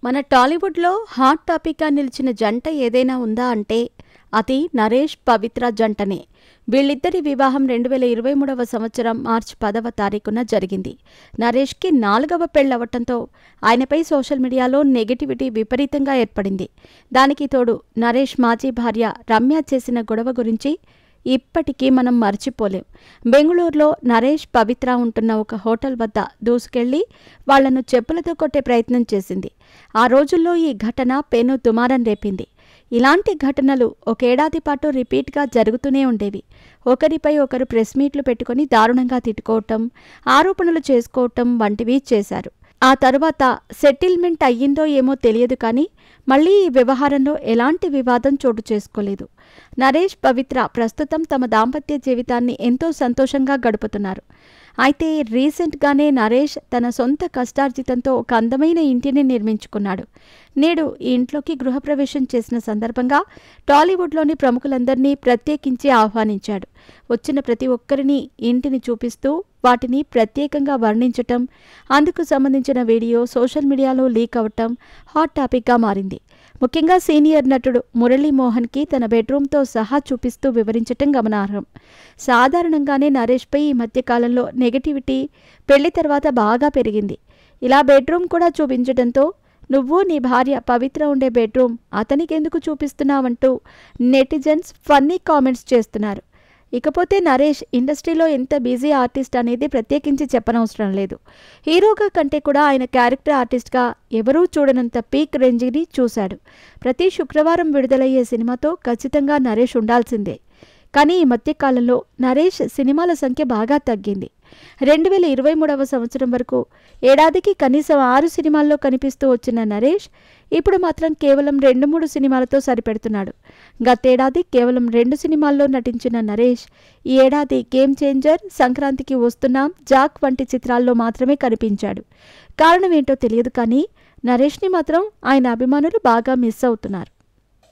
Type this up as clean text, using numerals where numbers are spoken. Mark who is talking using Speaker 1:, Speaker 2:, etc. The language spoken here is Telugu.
Speaker 1: మన టాలీవుడ్లో హాట్ టాపిక్గా నిలిచిన జంట ఏదైనా ఉందా అంటే అది నరేష్ పవిత్ర జంటనే. వీళ్ళిద్దరి వివాహం 2023వ సంవత్సరం మార్చి 10వ తారీఖున జరిగింది. నరేష్కి 4వ పెళ్లవటంతో ఆయనపై సోషల్ మీడియాలో నెగటివిటీ విపరీతంగా ఏర్పడింది. దానికి తోడు నరేష్ మాజీ భార్య రమ్య చేసిన గొడవ గురించి ఇప్పటికీ మనం మర్చిపోలేం. బెంగళూరులో నరేష్ పవిత్ర ఉంటున్న ఒక హోటల్ వద్ద దూసుకెళ్లి వాళ్లను చెప్పులతో కొట్టే ప్రయత్నం చేసింది. ఆ రోజుల్లో ఈ ఘటన పెను దుమారం రేపింది. ఇలాంటి ఘటనలు ఒకేడాది పాటు రిపీట్గా జరుగుతూనే ఉండేవి. ఒకరిపై ఒకరు ప్రెస్ మీట్లు పెట్టుకుని దారుణంగా తిట్టుకోవటం, ఆరోపణలు చేసుకోవటం వంటివి చేశారు. ఆ తరువాత సెటిల్మెంట్ అయ్యిందో ఏమో తెలియదు కానీ మళ్లీ ఈ వ్యవహారంలో ఎలాంటి వివాదం చోటు చేసుకోలేదు. నరేష్ పవిత్ర ప్రస్తుతం తమ దాంపత్య జీవితాన్ని ఎంతో సంతోషంగా గడుపుతున్నారు. అయితే రీసెంట్గానే నరేష్ తన సొంత కష్టార్జితంతో ఒక అందమైన ఇంటిని నిర్మించుకున్నాడు. నేడు ఈ ఇంట్లోకి గృహప్రవేశం చేసిన సందర్భంగా టాలీవుడ్లోని ప్రముఖులందరినీ ప్రత్యేకించి ఆహ్వానించాడు. వచ్చిన ప్రతి ఒక్కరిని ఇంటిని చూపిస్తూ వాటిని ప్రత్యేకంగా వర్ణించటం, అందుకు సంబంధించిన వీడియో సోషల్ మీడియాలో లీక్ అవటం హాట్ టాపిక్గా మారింది. ముఖ్యంగా సీనియర్ నటుడు మురళీమోహన్కి తన బెడ్రూమ్తో సహా చూపిస్తూ వివరించటం గమనార్హం. సాధారణంగానే నరేష్పై ఈ మధ్యకాలంలో నెగటివిటీ పెళ్లి తర్వాత బాగా పెరిగింది. ఇలా బెడ్రూమ్ కూడా చూపించడంతో నువ్వు నీ భార్య పవిత్ర ఉండే బెడ్రూమ్ అతనికెందుకు చూపిస్తున్నావంటూ నెటిజన్స్ ఫన్నీ కామెంట్స్ చేస్తున్నారు. ఇకపోతే నరేష్ ఇండస్ట్రీలో ఎంత బిజీ ఆర్టిస్ట్ అనేది ప్రత్యేకించి చెప్పనవసరం లేదు. హీరోగా కంటే కూడా ఆయన క్యారెక్టర్ ఆర్టిస్ట్గా ఎవరూ చూడనంత పీక్ రేంజ్ని చూశాడు. ప్రతి శుక్రవారం విడుదలయ్యే సినిమాతో ఖచ్చితంగా నరేష్ ఉండాల్సిందే. కానీ ఈ మధ్యకాలంలో నరేష్ సినిమాల సంఖ్య బాగా తగ్గింది. 2023వ సంవత్సరం వరకు ఏడాదికి కనీసం 6 సినిమాల్లో కనిపిస్తూ వచ్చిన నరేష్ ఇప్పుడు మాత్రం కేవలం 2-3 సినిమాలతో సరిపెడుతున్నాడు. గతేడాది కేవలం 2 సినిమాల్లో నటించిన నరేష్ ఈ ఏడాది గేమ్ చేంజర్, సంక్రాంతికి వస్తున్నాం, జాక్ వంటి చిత్రాల్లో మాత్రమే కనిపించాడు. కారణం ఏంటో తెలియదు కానీ నరేష్ని మాత్రం ఆయన అభిమానులు బాగా మిస్ అవుతున్నారు.